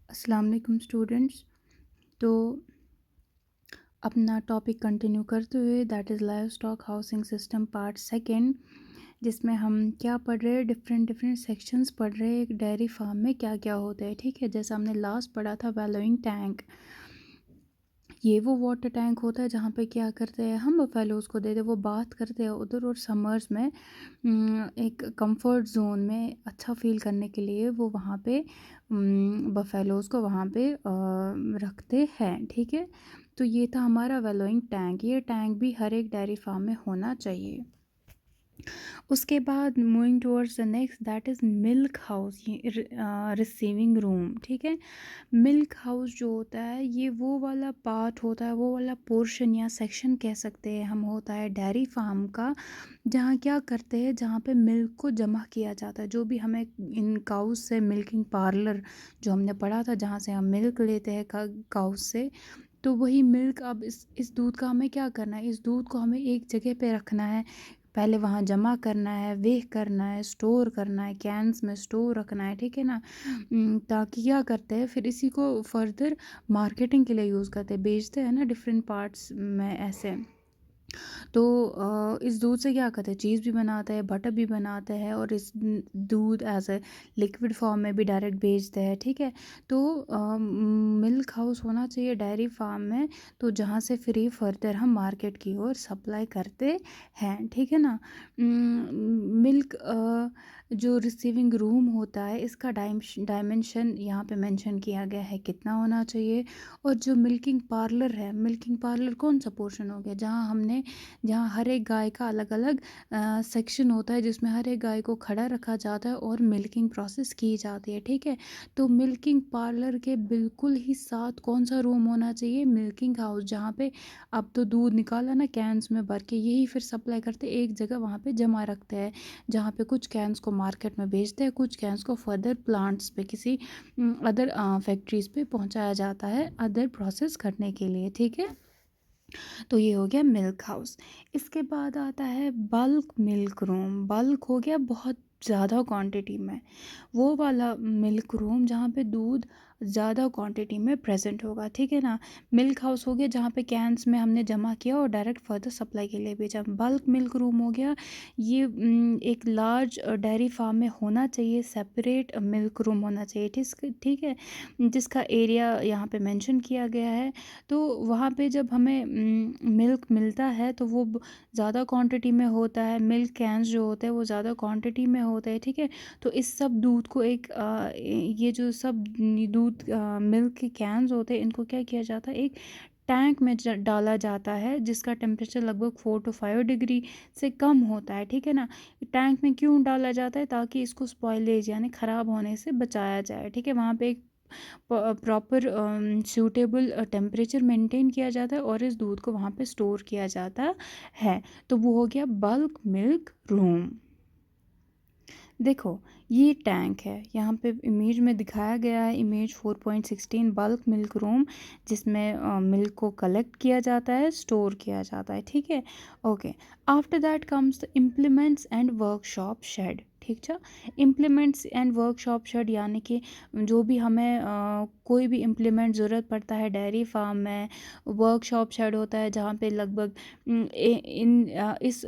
अस्सलाम वालेकुम स्टूडेंट्स। तो अपना टॉपिक कंटिन्यू करते हुए that is live stock housing system part second, जिसमें हम क्या पढ़ रहे हैं, डिफरेंट डिफरेंट सेक्शंस पढ़ रहे हैं एक डेयरी फार्म में क्या क्या होता है। ठीक है, जैसा हमने लास्ट पढ़ा था वैलोइंग टैंक, ये वो वाटर टैंक होता है जहाँ पे क्या करते हैं हम बफेलोज़ को देते हैं, वो बात करते हैं उधर, और समर्स में एक कंफर्ट जोन में अच्छा फील करने के लिए वो वहाँ पे बफेलोज़ को वहाँ पे रखते हैं। ठीक है, तो ये था हमारा वेलोइंग टैंक। ये टैंक भी हर एक डेयरी फार्म में होना चाहिए। उसके बाद moving towards the next that is milk house, ये रिसीविंग रूम। ठीक है, मिल्क हाउस जो होता है ये वो वाला पार्ट होता है, वो वाला पोर्शन या सेक्शन कह सकते हैं हम, होता है डेयरी फार्म का, जहाँ क्या करते हैं, जहाँ पे मिल्क को जमा किया जाता है। जो भी हमें इन काउस से मिल्किंग पार्लर जो हमने पढ़ा था, जहाँ से हम मिल्क लेते हैं काउस से, तो वही मिल्क अब इस दूध का हमें क्या करना है, इस दूध को हमें एक जगह पे रखना है, पहले वहाँ जमा करना है, वेह करना है, स्टोर करना है, कैंस में स्टोर रखना है। ठीक है ना, ताकि क्या करते हैं फिर इसी को फर्दर मार्केटिंग के लिए यूज़ करते हैं, बेचते हैं ना डिफरेंट पार्ट्स में ऐसे। तो इस दूध से क्या करते हैं, चीज़ भी बनाते हैं, बटर भी बनाते हैं, और इस दूध एज ए लिक्विड फॉर्म में भी डायरेक्ट बेचते हैं। ठीक है, तो मिल्क हाउस होना चाहिए डेयरी फार्म में, तो जहाँ से फ्री फर्दर हम मार्केट की ओर सप्लाई करते हैं। ठीक है ना, मिल्क जो रिसीविंग रूम होता है इसका डायमेंशन यहाँ पे मेंशन किया गया है कितना होना चाहिए। और जो मिल्किंग पार्लर है, मिल्किंग पार्लर कौन सा पोर्शन हो गया, जहाँ हर एक गाय का अलग अलग सेक्शन होता है, जिसमें हर एक गाय को खड़ा रखा जाता है और मिल्किंग प्रोसेस की जाती है। ठीक है, तो मिल्किंग पार्लर के बिल्कुल ही साथ कौन सा रूम होना चाहिए, मिल्किंग हाउस, जहाँ पे अब तो दूध निकाला ना कैंस में भर के, यही फिर सप्लाई करते एक जगह वहाँ पे जमा रखते हैं, जहाँ पे कुछ कैंस को मार्केट में बेचते हैं, कुछ कैंस को फर्दर प्लांट्स पे किसी अदर फैक्ट्रीज पे पहुँचाया जाता है अदर प्रोसेस करने के लिए। ठीक है, तो ये हो गया मिल्क हाउस। इसके बाद आता है बल्क मिल्क रूम। बल्क हो गया बहुत ज़्यादा क्वांटिटी में, वो वाला मिल्क रूम जहाँ पे दूध ज़्यादा क्वांटिटी में प्रेजेंट होगा। ठीक है ना, मिल्क हाउस हो गया जहाँ पे कैंस में हमने जमा किया और डायरेक्ट फर्दर सप्लाई के लिए भेजा। बल्क मिल्क रूम हो गया, ये एक लार्ज डेयरी फार्म में होना चाहिए, सेपरेट मिल्क रूम होना चाहिए। ठीक है, जिसका एरिया यहाँ पे मेंशन किया गया है। तो वहाँ पे जब हमें मिल्क मिलता है तो वो ज़्यादा क्वांटिटी में होता है, मिल्क कैंस जो होते हैं वो ज़्यादा क्वांटिटी में होते हैं। ठीक है, तो इस सब दूध को एक ये जो सब दूध मिल्क के कैंस होते हैं, इनको क्या किया जाता है, एक टैंक में डाला जाता है, जिसका टेम्परेचर लगभग 4 to 5 डिग्री से कम होता है। ठीक है ना, टैंक में क्यों डाला जाता है, ताकि इसको स्पॉइलेज यानी ख़राब होने से बचाया जाए। ठीक है, वहाँ पे एक प्रॉपर सूटेबल टेम्परेचर मेंटेन किया जाता है और इस दूध को वहाँ पे स्टोर किया जाता है। तो वो हो गया बल्क मिल्क रूम। देखो, ये टैंक है, यहाँ पे इमेज में दिखाया गया है, इमेज 4.16 बल्क मिल्क रूम, जिसमें मिल्क को कलेक्ट किया जाता है, स्टोर किया जाता है। ठीक है, okay. After that comes the implements and workshop shed. ठीक है, इम्प्लीमेंट्स एंड वर्कशॉप शेड यानी कि जो भी हमें कोई भी इम्प्लीमेंट ज़रूरत पड़ता है डेयरी फार्म में, वर्कशॉप शेड होता है, जहाँ पे लगभग इस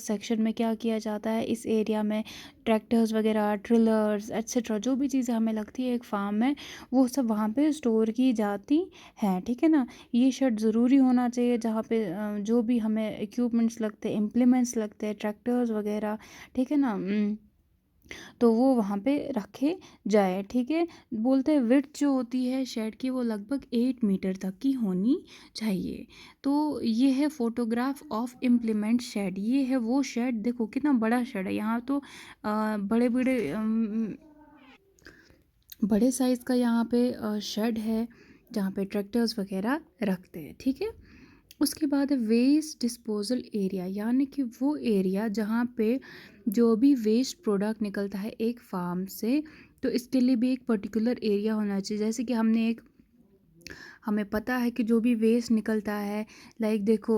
सेक्शन में क्या किया जाता है, इस एरिया में ट्रैक्टर्स वगैरह, ट्रिलर्स एक्सेट्रा, जो भी चीज़ें हमें लगती है एक फार्म में, वो सब वहाँ पे स्टोर की जाती हैं। ठीक है ना, ये शेड ज़रूरी होना चाहिए, जहाँ पे जो भी हमें इक्विपमेंट्स लगते हैं, इम्प्लीमेंट्स लगते हैं, ट्रैक्टर्स वगैरह, ठीक है ना, तो वो वहाँ पे रखे जाए। ठीक है, बोलते हैं विड्थ जो होती है शेड की वो लगभग 8 मीटर तक की होनी चाहिए। तो ये है फोटोग्राफ ऑफ इम्प्लीमेंट शेड, ये है वो शेड, देखो कितना बड़ा शेड है। यहाँ तो बड़े बड़े बड़े साइज़ का यहाँ पे शेड है, जहाँ पे ट्रैक्टर्स वगैरह रखते हैं। ठीक है, उसके बाद है वेस्ट डिस्पोजल एरिया, यानी कि वो एरिया जहाँ पे जो भी वेस्ट प्रोडक्ट निकलता है एक फार्म से, तो इसके लिए भी एक पर्टिकुलर एरिया होना चाहिए। जैसे कि हमने एक हमें पता है कि जो भी वेस्ट निकलता है, लाइक देखो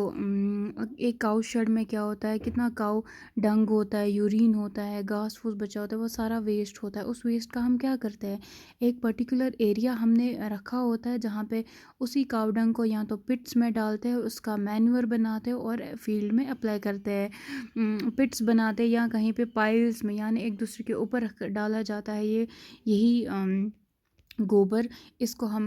एक काऊ शेड में क्या होता है, कितना काऊ डंग होता है, यूरिन होता है, घास फूस बचा होता है, वो सारा वेस्ट होता है। उस वेस्ट का हम क्या करते हैं, एक पर्टिकुलर एरिया हमने रखा होता है जहाँ पे उसी काऊ डंग को या तो पिट्स में डालते हैं, उसका मैन्योर बनाते हैं और फील्ड में अप्लाई करते हैं। पिट्स बनाते हैं या कहीं पे पाइल्स में, यानी एक दूसरे के ऊपर डाला जाता है ये यही गोबर। इसको हम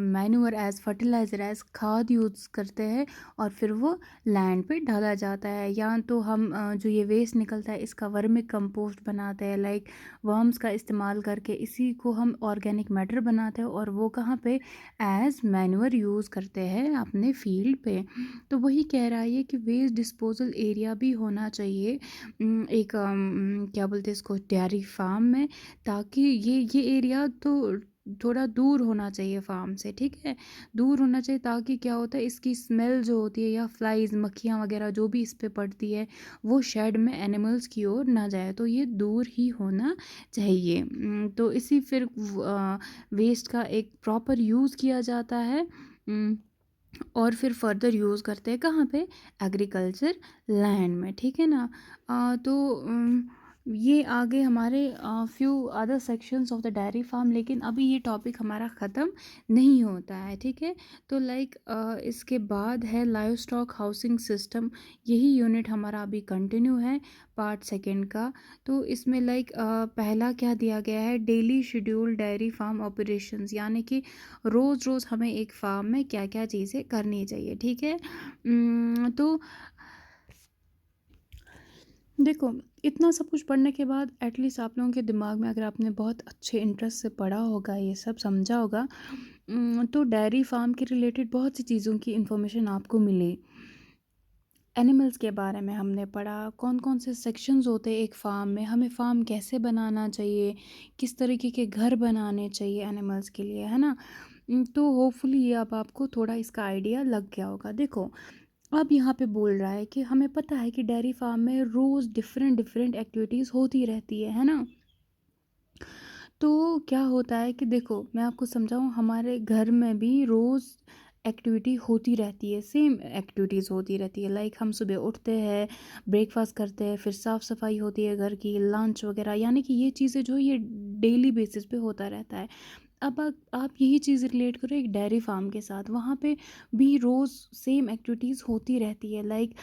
मैन्योर एज फर्टिलाइज़र एज खाद यूज़ करते हैं और फिर वो लैंड पे डाला जाता है। या तो हम जो ये वेस्ट निकलता है इसका वर्मी कंपोस्ट बनाते हैं, लाइक वर्म्स का इस्तेमाल करके इसी को हम ऑर्गेनिक मैटर बनाते हैं और वो कहाँ पे एज मैन्योर यूज़ करते हैं अपने फील्ड पे। तो वही कह रहा है ये कि वेस्ट डिस्पोजल एरिया भी होना चाहिए एक क्या बोलते हैं इसको, डेयरी फार्म में, ताकि ये एरिया तो थोड़ा दूर होना चाहिए फार्म से, ठीक है, दूर होना चाहिए, ताकि क्या होता है इसकी स्मेल जो होती है या फ्लाइज मक्खियाँ वगैरह जो भी इस पे पड़ती है वो शेड में एनिमल्स की ओर ना जाए, तो ये दूर ही होना चाहिए। तो इसी फिर वेस्ट का एक प्रॉपर यूज़ किया जाता है और फिर फर्दर यूज़ करते हैं कहाँ पे, एग्रीकल्चर लैंड में, ठीक है ना। ये आगे हमारे few other sections of the dairy farm, लेकिन अभी ये टॉपिक हमारा ख़त्म नहीं होता है, ठीक है। तो लाइक इसके बाद है लाइव स्टॉक हाउसिंग सिस्टम, यही यूनिट हमारा अभी कंटिन्यू है पार्ट सेकेंड का। तो इसमें लाइक पहला क्या दिया गया है, daily schedule dairy farm operations, यानी कि रोज़ रोज़ हमें एक फार्म में क्या क्या चीज़ें करनी चाहिए, ठीक है। तो देखो, इतना सब कुछ पढ़ने के बाद एटलीस्ट आप लोगों के दिमाग में, अगर आपने बहुत अच्छे इंटरेस्ट से पढ़ा होगा, ये सब समझा होगा, तो डेयरी फार्म के रिलेटेड बहुत सी चीज़ों की इन्फॉर्मेशन आपको मिली। एनिमल्स के बारे में हमने पढ़ा, कौन कौन से सेक्शंस होते हैं एक फ़ार्म में, हमें फ़ार्म कैसे बनाना चाहिए, किस तरीके के घर बनाने चाहिए एनिमल्स के लिए, है ना। तो होपफुली ये अब आपको थोड़ा इसका आइडिया लग गया होगा। देखो, अब यहाँ पे बोल रहा है कि हमें पता है कि डेयरी फार्म में रोज़ डिफरेंट डिफरेंट एक्टिविटीज़ होती रहती है ना। तो क्या होता है कि देखो मैं आपको समझाऊँ, हमारे घर में भी रोज़ एक्टिविटी होती रहती है, सेम एक्टिविटीज़ होती रहती है, लाइक हम सुबह उठते हैं, ब्रेकफास्ट करते हैं, फिर साफ़ सफाई होती है घर की, लंच वगैरह, यानी कि ये चीज़ें जो ये डेली बेसिस पे होता रहता है। अब आप यही चीज़ रिलेट करो एक डेयरी फार्म के साथ, वहाँ पे भी रोज़ सेम एक्टिविटीज़ होती रहती है, लाइक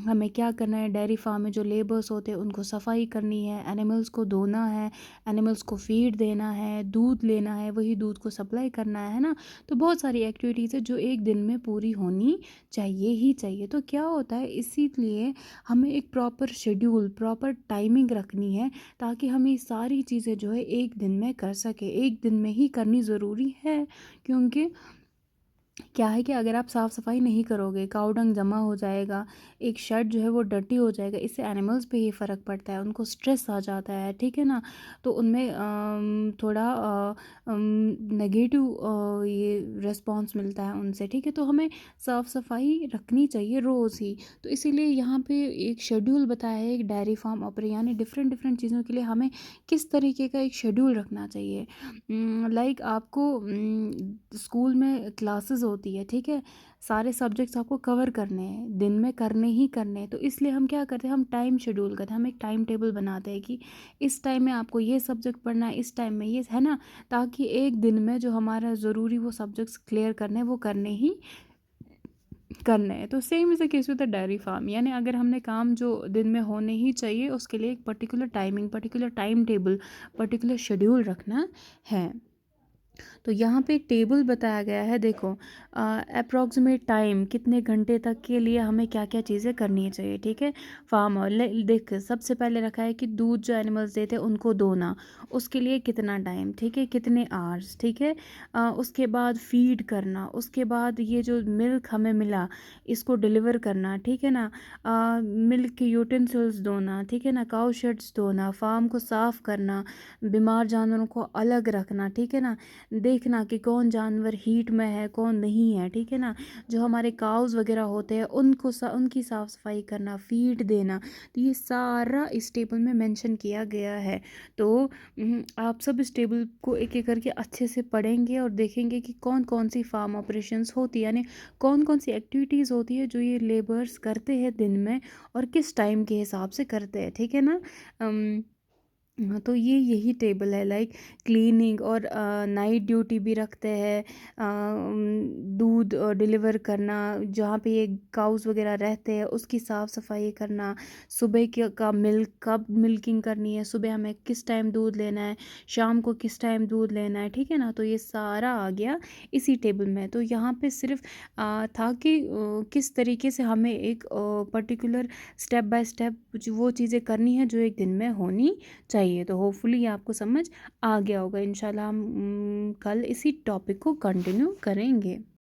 हमें क्या करना है, डेयरी फार्म में जो लेबर्स होते हैं उनको सफाई करनी है, एनिमल्स को धोना है, एनिमल्स को फीड देना है, दूध लेना है, वही दूध को सप्लाई करना है ना। तो बहुत सारी एक्टिविटीज़ है जो एक दिन में पूरी होनी चाहिए ही चाहिए। तो क्या होता है, इसीलिए हमें एक प्रॉपर शेड्यूल, प्रॉपर टाइमिंग रखनी है, ताकि हम ये सारी चीज़ें जो है एक दिन में कर सके, एक दिन में ही करनी ज़रूरी है। क्योंकि क्या है कि अगर आप साफ़ सफाई नहीं करोगे, काऊ डंग जमा हो जाएगा, एक शेड जो है वो डर्टी हो जाएगा, इससे एनिमल्स पे ही फ़र्क पड़ता है, उनको स्ट्रेस आ जाता है, ठीक है ना। तो उनमें थोड़ा नेगेटिव ये रिस्पॉन्स मिलता है उनसे, ठीक है। तो हमें साफ़ सफाई रखनी चाहिए रोज़ ही। तो इसीलिए यहाँ पे एक शेड्यूल बताया है एक डेयरी फार्म ऑपरेट, यानी डिफरेंट डिफरेंट चीज़ों के लिए हमें किस तरीके का एक शेड्यूल रखना चाहिए। लाइक आपको स्कूल में क्लासेस होती है, ठीक है, सारे सब्जेक्ट्स आपको कवर करने हैं, दिन में करने ही करने हैं। तो इसलिए हम क्या करते हैं, हम टाइम शेड्यूल करते हैं, हम एक टाइम टेबल बनाते हैं कि इस टाइम में आपको ये सब्जेक्ट पढ़ना है, इस टाइम में ये, है ना, ताकि एक दिन में जो हमारा ज़रूरी वो सब्जेक्ट्स क्लियर करने हैं वो करने ही करने हैं। तो same is the case with the dairy farm, यानी अगर हमने काम जो दिन में होने ही चाहिए उसके लिए एक particular timing, particular time table, particular schedule रखना है। तो यहाँ पे एक टेबल बताया गया है, देखो अप्रॉक्सीमेट टाइम, कितने घंटे तक के लिए हमें क्या क्या चीज़ें करनी चाहिए, ठीक है। फार्मर देख, सबसे पहले रखा है कि दूध जो एनिमल्स देते हैं उनको दोना, उसके लिए कितना टाइम, ठीक है, कितने आवर्स, ठीक है। उसके बाद फीड करना, उसके बाद ये जो मिल्क हमें मिला इसको डिलीवर करना, ठीक है ना। मिल्क के यूटेंसिल्स धोना, ठीक है ना, काउ शेड्स धोना, फार्म को साफ़ करना, बीमार जानवरों को अलग रखना, ठीक है ना। देखना कि कौन जानवर हीट में है कौन नहीं है, ठीक है ना। जो हमारे काउज़ वगैरह होते हैं उनको उनकी साफ़ सफाई करना, फीड देना, तो ये सारा इस टेबल में मेंशन किया गया है। तो आप सब इस टेबल को एक एक करके अच्छे से पढ़ेंगे और देखेंगे कि कौन कौन सी फार्म ऑपरेशंस होती है, यानी कौन कौन सी एक्टिविटीज़ होती है जो ये लेबर्स करते हैं दिन में और किस टाइम के हिसाब से करते हैं, ठीक है ना। हाँ, तो ये यही टेबल है, लाइक क्लीनिंग और नाइट ड्यूटी भी रखते हैं, दूध डिलीवर करना, जहाँ पे ये काउस वगैरह रहते हैं उसकी साफ़ सफाई करना, सुबह का मिल्क कब मिल्किंग करनी है, सुबह हमें किस टाइम दूध लेना है, शाम को किस टाइम दूध लेना है, ठीक है ना। तो ये सारा आ गया इसी टेबल में। तो यहाँ पे सिर्फ था कि किस तरीके से हमें एक पर्टिकुलर स्टेप बाय स्टेप वो चीज़ें करनी है जो एक दिन में होनी चाहिए। तो होपफुली आपको समझ आ गया होगा। इंशाल्लाह हम कल इसी टॉपिक को कंटिन्यू करेंगे।